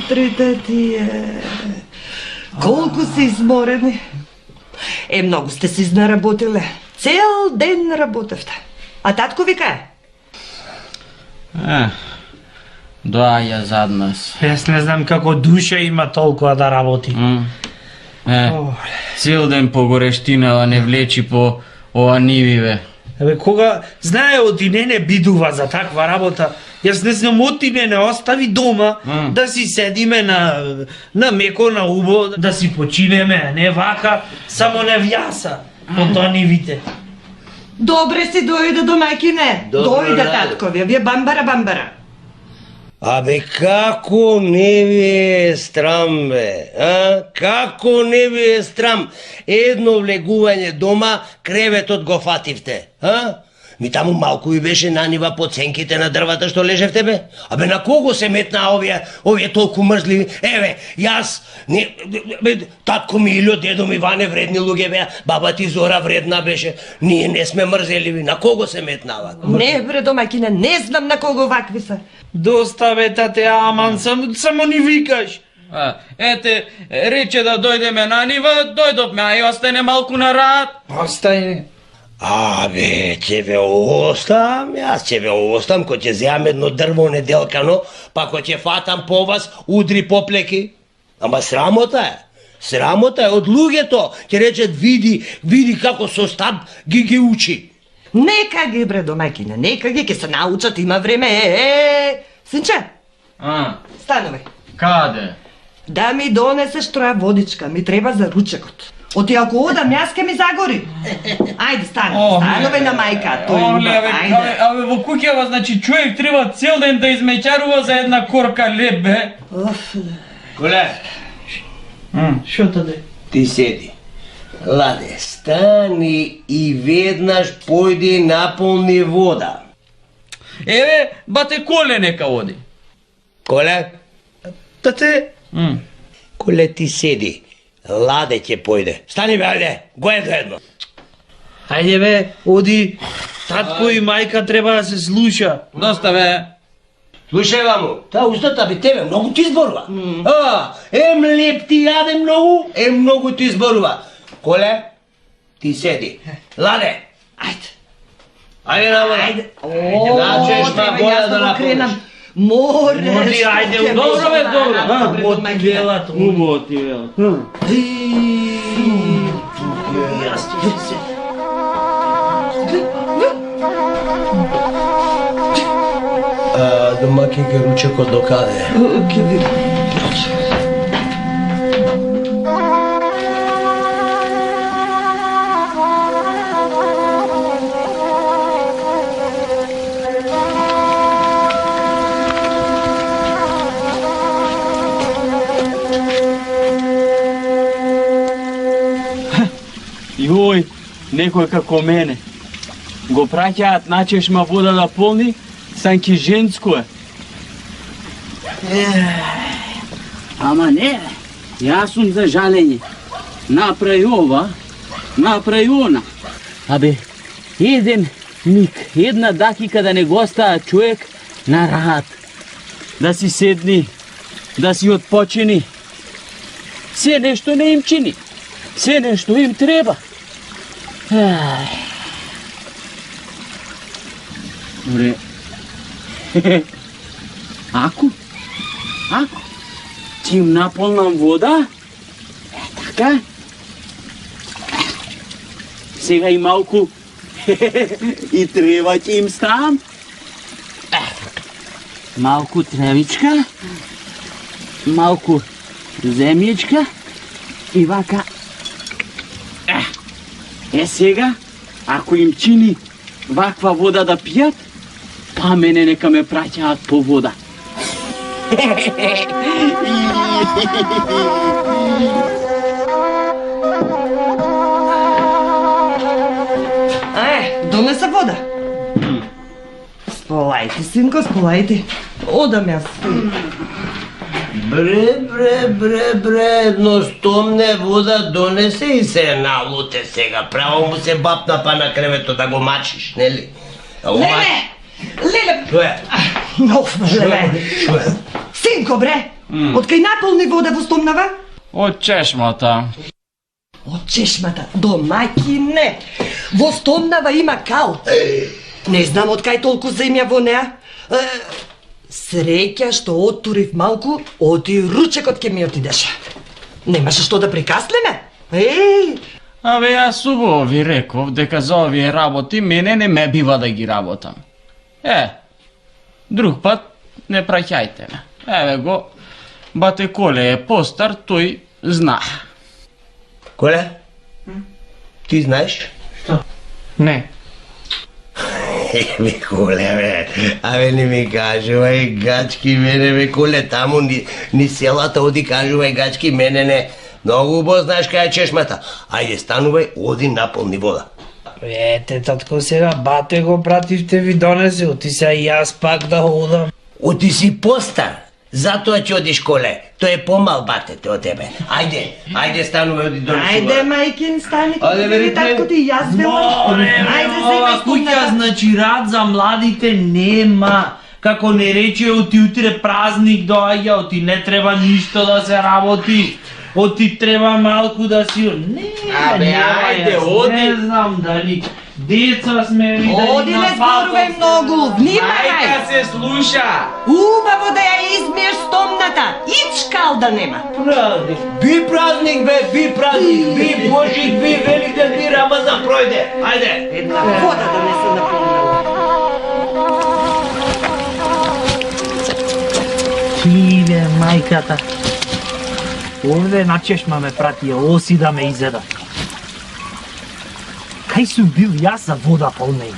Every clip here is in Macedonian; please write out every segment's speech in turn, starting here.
утрите тие. Колку си изморени. Многу сте се изнаработиле. Цел ден работевте. А татко ви кај? Доаѓа зад нас. Јас не знам како душа има толкова да работи. Цел ден по горештина не влечи по ова нививе. Кога знае оти не бидува за таква работа, јас не знам оти не остави дома да си седиме на меко, на убо, да си починеме, а не вака, само не вјаса по нивите. Добре си дојде домаќине. Дојде татковија, вие бамбара. Абе, како не ви е срам, бе, а? Како не ви е срам? Едно влегување дома, креветот го фативте, а? Ми таму малку ви беше на нива под сенките на дрвата што лежевте, бе? Абе, на кого се метна овие толку мрзливи? Еве, јас, татко ми Илјо, дедо ми Ване вредни луѓе беа, баба ти Зора вредна беше, ние не сме мрзеливи, на кого се метнават? Не, бре, домаќине, не знам на кого вакви се. Доста бе, тате, аман, само ни викаш. Ете, рече да дојдеме на нива, дојдовме, а и остане малку на рад. Остајне. Абе, ќе ве оставам, јас ќе ве оставам, кој ќе земам едно дрво неделкано, па кој ќе фатам по вас, удри поплеки. Ама срамота е од луѓето, ќе речат види како со стаб ги учи. Нека ги, бре, домаќине, нека ги, ќе се научат, има време, синче, станови. Каде? Да ми донесеш троја водичка, ми треба за ручекот. Оти ако одам, јас ке ми загори. Ајде, станови на мајка, тој ајде. Абе, во куќава, значи, човек треба цел ден да измеќарува за една корка леб, бе. Коле, Шо таде? ти седи. Ладе, стани и веднаш појди наполни вода. Еве, бате Коле нека оди. Коле? Тате? Коле, ти седи. Ладе ќе појде. Стани бе, ајде, го е доедно. Ајде бе, оди. Татко и мајка треба да се слуша. Доста бе. Слушај, мамо, таа устата би тебе многу ти изборува. Ем леп ти јаде многу, многу ти изборува. Коле, ти седи. Ладе. Ајде на вода. Начеш ма вода да напунеш. Море. Ајде, добро бе, добро. Оти велат, убаво ти велат. Јас ќе се. Домаќин ке ручекот до каде? Ке види. Јој, некој како мене. Го праќаат начешма вода да полни, санки женско е. Ама не, јас сум за жалење. Направи ова, направи она. Абе, еден миг, една дакика да не го оставя човек на рад. Да си седни, да си отпочини. Се нешто не им чини, се нешто им треба. Добре. Ако ти им наполнам вода, така, сега и малку и трева ти им ставам. Малку тревичка, малку земјичка и вака. Сега, ако им чини ваква вода да пијат, па мене нека ме праќаат по вода. Донеса вода. Сполајте, синко, сполајте. Одам јас. Бре, едностомне вода донесе и се налуте сега. Право му се бапна па на кревето да го мачиш, нели? Леле! Шо е? Леле! Синко, бре! Од кај наполни вода во стомнава? Од чешмата. Од чешмата, домаќине. Во стомнава има кал. Не знам од кај толку земја во неа. Среќа што оттурив малку, оти ручекот ке ми отидеше. Немаше што да прикаслиме? Абе, јас убаво ви реков дека за овие работи мене не ме бива да ги работам. Друг пат не праќајте ме. Еве го, бате Коле е постар, тој зна. Коле? Ти знаеш? Не. Ми Коле, бе. Абе, не ми кажувај гачки мене, бе, Коле, таму ни селата оди кажувај гачки мене, не. Многу убаво знаеш кај е чешмата. Ајде, станувај, оди наполни вода. Ете, татко, сега бате го пративте ви донесе, оти сега и јас пак да одам. Оти си постар, затоа ќе одиш, Коле. Тој е помал батете од тебе. Ајде, станувај, оди донеси вода. Ајде, мајкин, стани, Ајде, бе, татко ти, јас велам. Ајде, Ова земај куќа, стомнава. значи, рад за младите нема. Како не рече, оти утре празник доаѓа, оти не треба ништо да се работи. Оти треба малку да си... Не, Абе, нема, ајде, јас оди. Не знам дали деца сме ви Оди, не зборувај многу, внимавај. Мајка се слуша. Убаво да ја измиеш стомната, ичкал да нема. Би празник, бе, би празник, би Божик, би Великден, би Рамазан пројде. Ајде. Една вода да не се напомнала. Тиве, мајката. Овде на чешма ме пратија, оси да ме изеда. Кај сум бил јас за вода полнеј?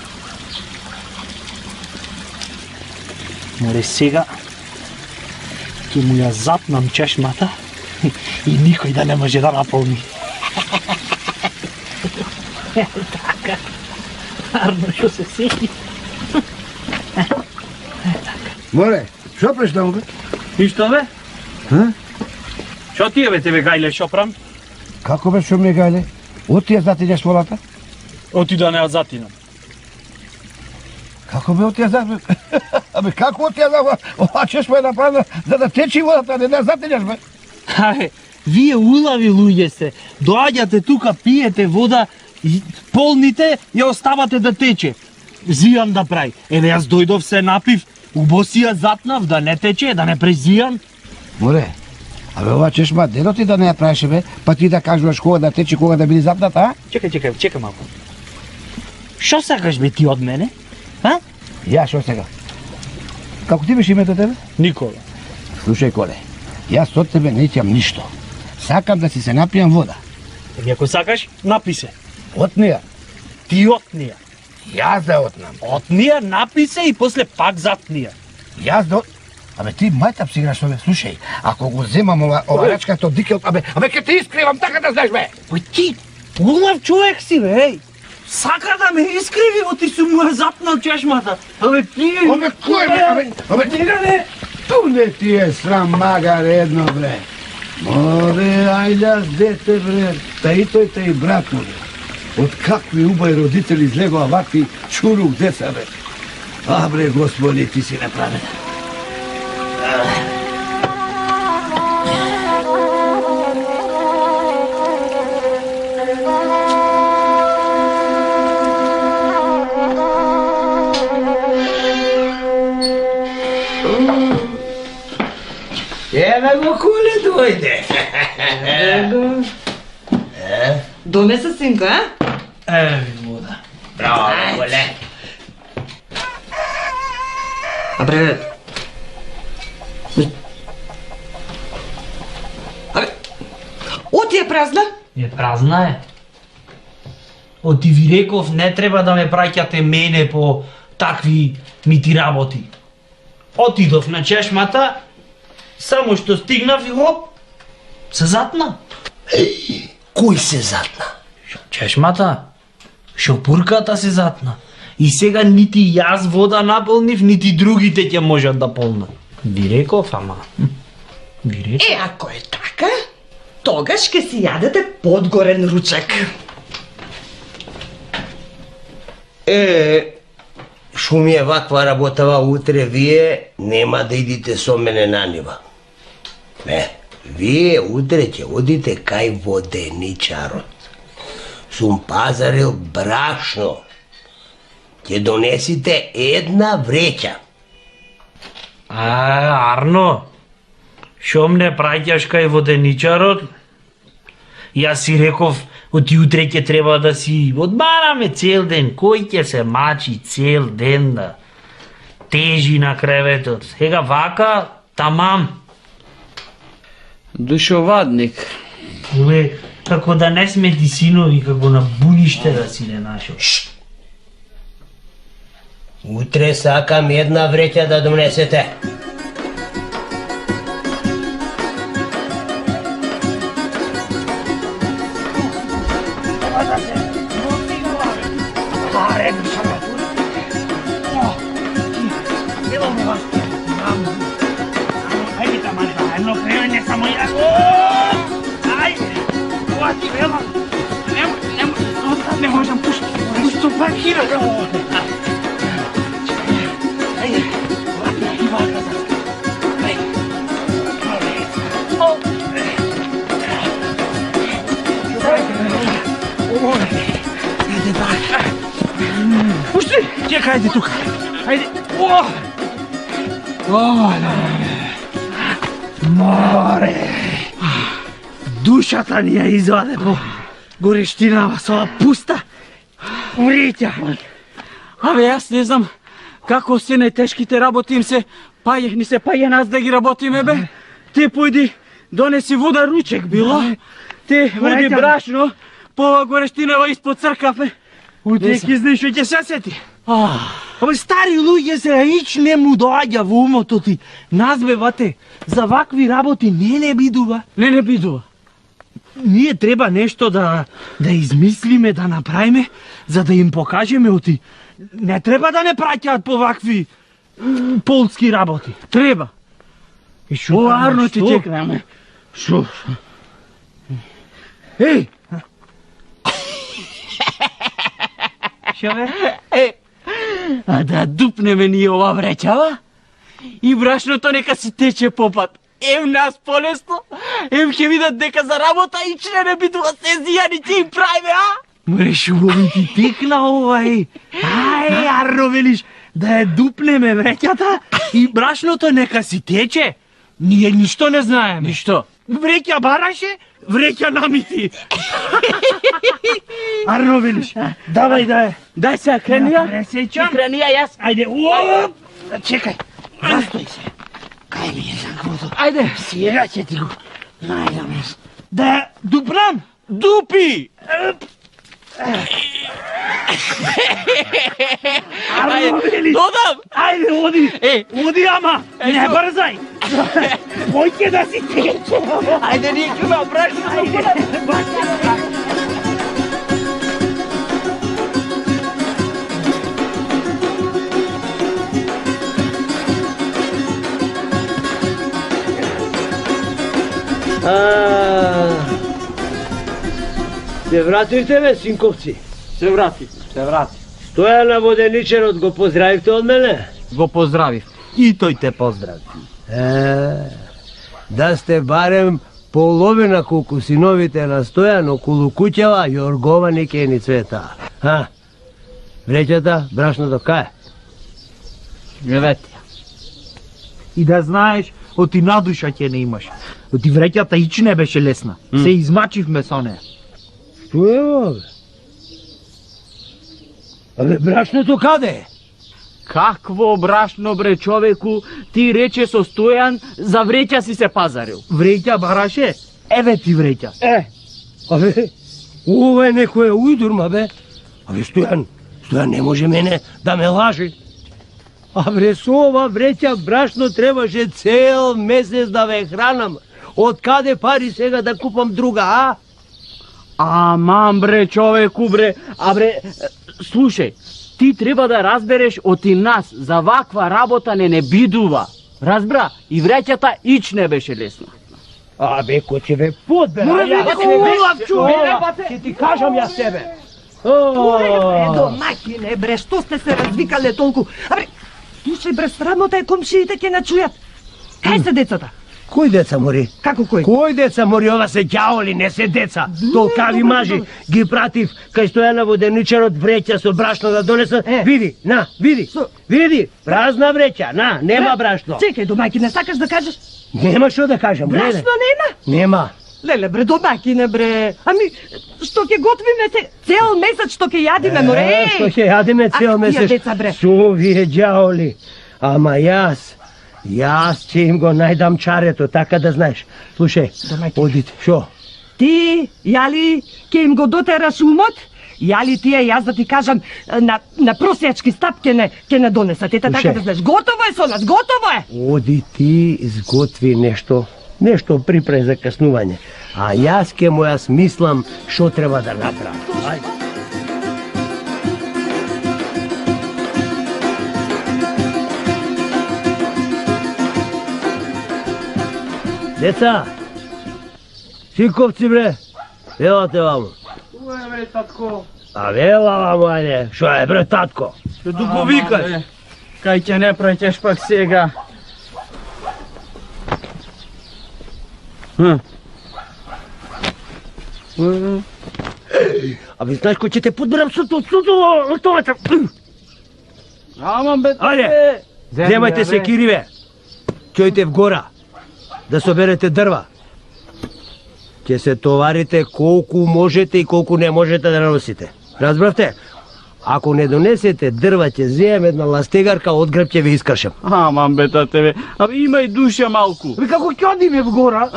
Море сега ќе му ја запнам чешмата и никој да не може да наполни. Така. Арно што се сеќи. Море, што преш таму, бе? И што бе? Што ти е бе тебе гајле шопрам? Како бе, што ми гајле? Отија затињаш волата? Оти да не ја затинам. Како бе отија затињаш? Абе, како отија за ова чешма е направена за да течи водата, не да затињаш, бе? Абе, вие улави луѓе сте. Доаѓате тука, пиете вода, и полните ја оставате да тече. Зијан да прави. Еве јас дојдов се напив, убо си ја затнав да не тече, да не презијам. Море, абе, ова чешма дедо ти да не ја правеше, бе? Па ти да кажуваш кога да тече, кога да биде запната, а? Чекај малку. Што сакаш бе ти од мене? А? Ја, што сега? Како ти беше името тебе? Никола. Слушај, Коле, јас од тебе не ќам ништо. Сакам да си се напијам вода. Еби ако сакаш, напи се. От неја. Ти од неја. Јас да отнам. Од неја напи се и после пак зат неја. Јас да... Абе, ти мајтап си играш, бе, слушај, ако го земам ова рачката од дикел, абе, ќе те искривам, така да знаеш, бе! Ој ти, улав човек си, бе, еј! Сака да ме искриви, оти су му е запнал чешмата. Абе, ти... Абе, кој, бе, абе, не! ту не ти е срам, магар, едно, бре. Море, ајлјас дете, бре, тој брат му, бре. Од какви убави родители излегоа вакви чурук деца, бре. А, бре, Господи, ти си направен. Еве го Коле дојде. Донесе синко, а? Еве ви вода. Браво, Коле. Абре... Оти е празна? Не празна е. Оти ви реков, не треба да ме праќате мене по такви мити работи. Отидов на чешмата, само што стигнав и хоп, се затна. Кој се затна? Чешмата, шопурката се затна. И сега нити јас вода наполнив, нити другите ќе можат да полнат. Ви реков, ама... Ви реков. Ако е така, тогаш ќе си јадете подгорен ручек. Шо ми е ваква работава утре, вие нема да идите со мене на нива. Вие утре ќе одите кај воденичарот. Сум пазарил брашно. Ќе донесите една вреќа. Арно, шом не праќаш кај воденичарот? Јас си реков, од утре ќе треба да си одмараме цел ден. Кој ќе се мачи цел ден да тежи на креветот? Сега вака, тамам. Душовадник. Уве, како да не сме ти синови, како на буниште да си не нашо. Утре сакам една вреќа да донесете. Не можам пушти. Пусто паркира. Пусти! Чекай, ајде тука. Ајде. Море! Душата ни ја изваде по горештинава со ова пуста вреќа. Абе, јас не знам како се најтешките работи ни се паѓа нас да ги работиме, бе. Те појди, донеси вода ручек било. Те води брашно, по ова горештинава испод цркаве. Утре ќе знаеш што ќе се сети. Абе, стари луѓе се ич не му доаѓа во умото ти. Нас бе, вате, за вакви работи не бидува. Не бидува. Ние треба нешто да измислиме, да направиме, за да им покажеме оти. Не треба да не праќаат по вакви полски работи. Треба. И шо Арно ти чекаме. Шо? Еј! Шо бе? А да дупнеме ние ова вреќава и брашното нека си тече по пат. Нас полесно, ќе видат дека за работа и не бидува се зијани ќе им правиме, а? Море, шубаво ти текна ова, Арно, велиш, да ја дупнеме вреќата и брашното нека си тече. Ние ништо не знаеме. Ништо. Вреќа бараше, вреќа намити. Арно, велиш, давај да е. Дај се, кренија. Пресечам. Кренија јас. Ајде, оп! Чекај, застој се. Кај ми е заквото? Ајде. Сега ќе ти го најдам. Да дупнам? Дупи! Ајде, додам! Ајде, оди! Оди, ама! Не брзај! Кој ќе да си тече? Ајде, ние ќе ме брашно. Се вративте, бе, синковци? Се врати. Стоја на воденичарот го поздравивте од мене? Го поздравив. И тој те поздрави. Да сте барем половина колку синовите на Стојан околу куќава, Јорговани ке ни цвета. Вреќата, брашното кај? Греветија. И да знаеш, оти надуша ќе не имаш. Оти вреќата ич не беше лесна. Се измачивме со неја. Што е ова, бе? Абе, брашното каде е? Какво брашно, бре, човеку, ти рече со Стојан, за вреќа си се пазарил. Вреќа бараше? Еве ти вреќа. Абе, ова е некоја ујдурма, бе. Абе, Стојан не може мене да ме лаже. Абе, со ова вреќа брашно требаше цел месец да ве хранам. Од каде пари сега да купам друга, а? Аман, бре, човеку, бре. Слушај, ти треба да разбереш оти нас за ваква работа не бидува. Разбра, и вреќата ич не беше лесна. Абе, кој ќе ве подбера? Море, дека улав човек. Ќе ти кажам јас себе. Домаќине, бре, што сте се развикале толку? Абе, слушај, бре, срамота е, комшиите ќе начујат. Кај се децата? Кој деца мори? Како кој? Кој деца мори? Ова се ѓаоли, не се деца. Толкави мажи ги пратив кај Стојана воденичарот вреќа со брашно да донесат. Види, на, види. Види, празна вреќа, на, нема брашно. Чекај, домаќине, сакаш да кажеш? Нема што да кажам, Брашно нема? Нема. Леле, бре, домаќине, бре. Ами, што ќе готвиме цел месец, што ќе јадиме, море? Што ќе јадиме цел месец? Тие деца, бре. Со овие ѓаоли. Ама јас ќе им го најдам чарето, така да знаеш. Слушај, Домаќине. одите, шо? Ти, јали, ќе им го дотераш умот? Јали тие, јас да ти кажам, на просечки стап ќе не донесат. Ете, така Слушај. да знаеш. Готово е со нас, готово е! Оди ти, изготви нешто припред за каснување. А јас ќе му јас мислам што треба да направам. Ајде. Деца, сиковци бре, елате ваму. Уе, бре, татко. А вела ваму, ајде, шо е бре, татко? Што туку викаш? Кај ќе не праќаш пак сега. Абе, знаеш кој ќе те подберам со лотовата? Ама бе, Ајде, земајте се кириве. Ќојте в гора, да соберете дрва. Ќе се товарите колку можете и колку не можете да носите. Разбравте? Ако не донесете дрва, ќе земам една ластегарка, од греб ќе ви искршам. ама бе, тебе. Абе, има и душа малку. Бе, како ќе одиме в гора?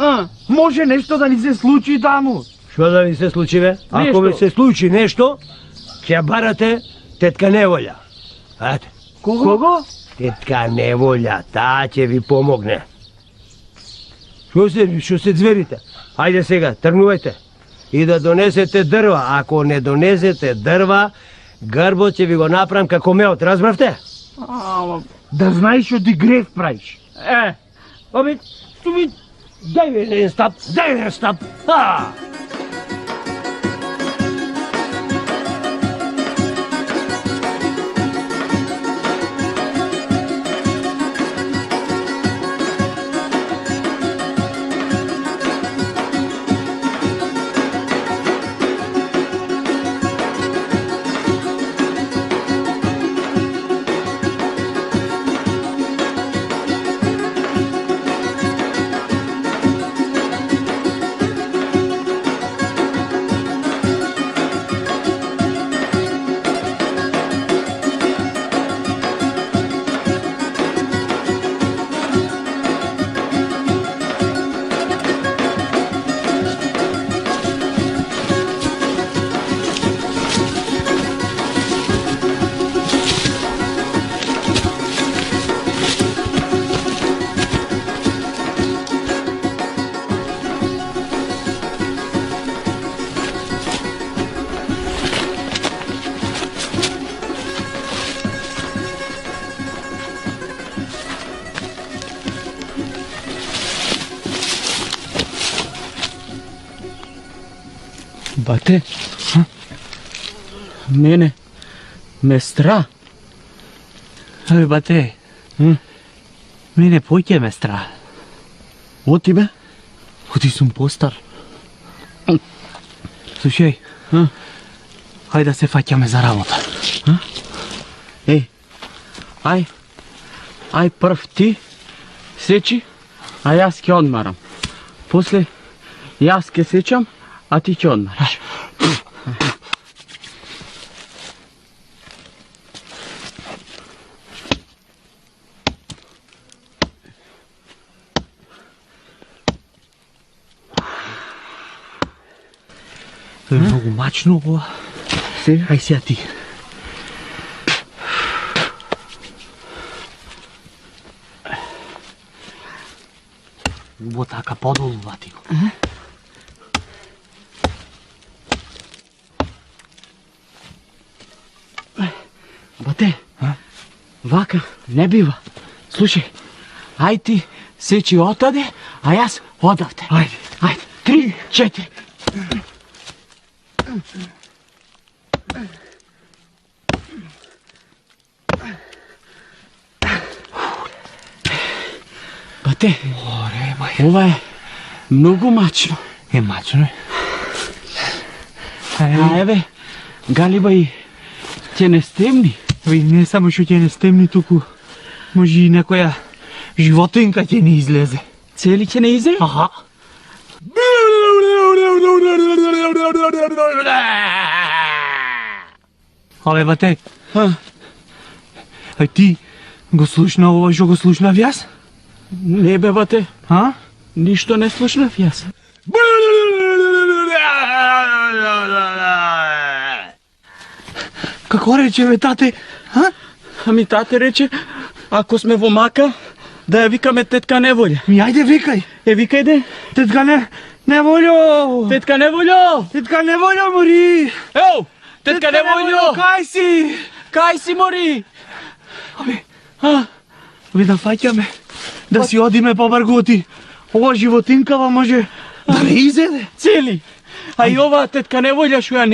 Може нешто да ни се случи таму. Што да ви се случи, бе? Ако Нешто. ви се случи нешто, ќе барате тетка Неволја. Ете, Кого? тетка Неволја, таа ќе ви помогне. Што се зверите? Ајде сега, тргнувајте. И да донесете дрва. Ако не донесете дрва, грбот ќе ви го направам како меот, разбравте? Ама, Да знаеш оди грев правиш. Абе, дај ми еден стап. бате, мене ме стра. Абе, бате, мене поќе ме стра. Оти бе? Оти сум постар. Слушај, хајде да се фаќаме за работа. Ај прв ти сечи, а јас ќе одмарам. После јас ќе сечам, а ти ќе одмараш. Тоа е многу мачно ова. Сега? Ај сега ти. Во така подолу вати го. Бате, вака не бива. Слушај, ај ти сечи отаде, а јас одавде. Ајде, 3, 4. Бате, Ова е многу мачно. Мачно е. А еве, Галиба и ќе не стемни. Не само што ќе не стемни, туку може и некоја животинка ќе не излезе. Цели ќе не изе? Аха. Абе, бате, ај ти го слушна ова што го слушнав јас? Не бе, бате, А? ништо не слушнав јас. Како рече бе тате? А? Ами тате рече, ако сме во мака, да ја викаме тетка Неволја. Ми ајде викај. Викај де. Тетка не волјо. Тетка Неволјо! Тетка не волјо мори. Еу! Тетка Неволјо! Кај си? Кај си, мори? Ви да фаќаме. Да си одиме по барготи. Ова животинкава може да не изеде. Цели! А и ова тетка Неволја што ја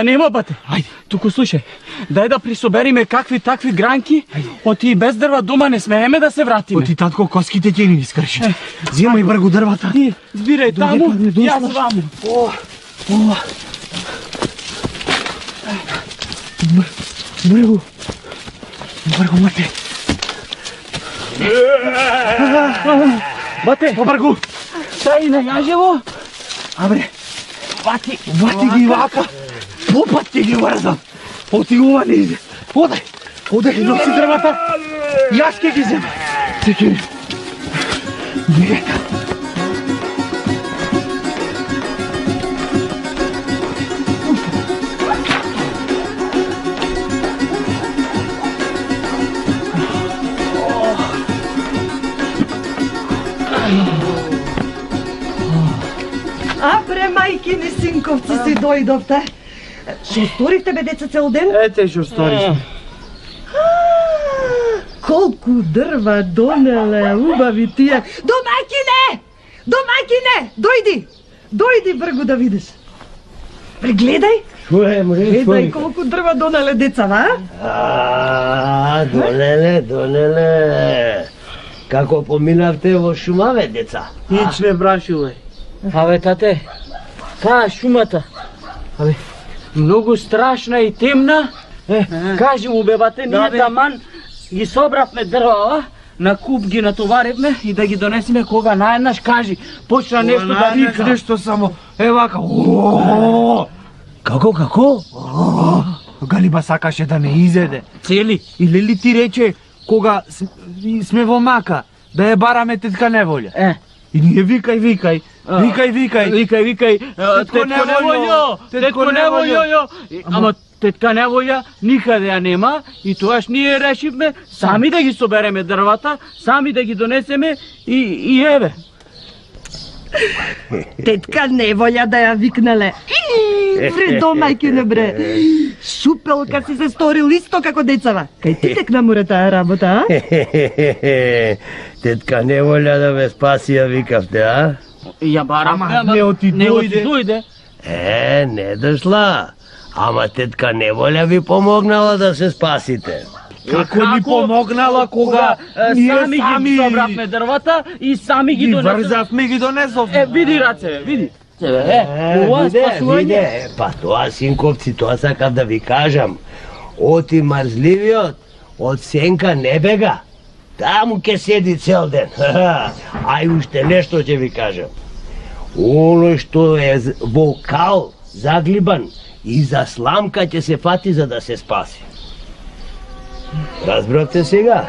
нема, бате. Ајде. Туку слушај, дај да присобериме какви такви гранки, оти без дрва дома не смееме да се вратиме. Оти татко коските ќе ни искрши. Земај бргу дрвата. Ти збирај таму, не јас дослаш. ваму. Ова. Бргу мате. Бате, По бргу. тај на јажево, Абре, бати, вати ги вака. Попат ќе ги врзам. Оти ова не иде. Одај. Одај, носи дрвата. Јас ќе ги земам. Чекай. Нека. Абре, мајкини синковци си дојдовте. Што сторивте бе деца цел ден? Ете што сториш. Колку дрва донеле, убави тие. Домаќине! Домаќине! Дојди бргу да видиш. Прегледај. Чуе, мре, Гледај колку дрва донеле деца, ва? Донеле. Како поминавте во шумаве, деца? Ич не брашиле. Абе, тате, таа шумата, абе, многу страшна и темна. Кажи му, бе, бате, ние таман ги собравме дрвава, на куп ги натоваривме и да ги донесеме кога наеднаш кажи, почна нешто да вика. Нешто само, вака. Како? Галиба сакаше да не изеде. Цели. Или ли ти рече, кога сме во мака, да ја бараме тетка Неволја? И ние викај. Викај, тетко Неволјо, ама тетка Неволја никаде ја нема и тоаш ние решивме сами да ги собереме дрвата, сами да ги донесеме и еве. Тетка Неволја да ја викнале. Бре, домајкине, бре. Шупелка си се сторил исто како децава. Кај ти текна море таа работа, а? Тетка Неволја да ме спаси, ја викавте, а? Ја барам, Ама не оти дојде. Не дошла. Ама тетка Неволја ви помогнала да се спасите. Како ни помогнала кога ние сами ги собравме дрвата и сами ги донесовме. врзавме и ги донесовме. Види раце, види. Ова спасување. Виде, па тоа, синковци, тоа сакав да ви кажам. Оти марзливиот од сенка не бега. Таму ке седи цел ден. Ај уште нешто ќе ви кажам. Оној што е во кал заглибан и за сламка ќе се фати за да се спаси. Разбравте сега?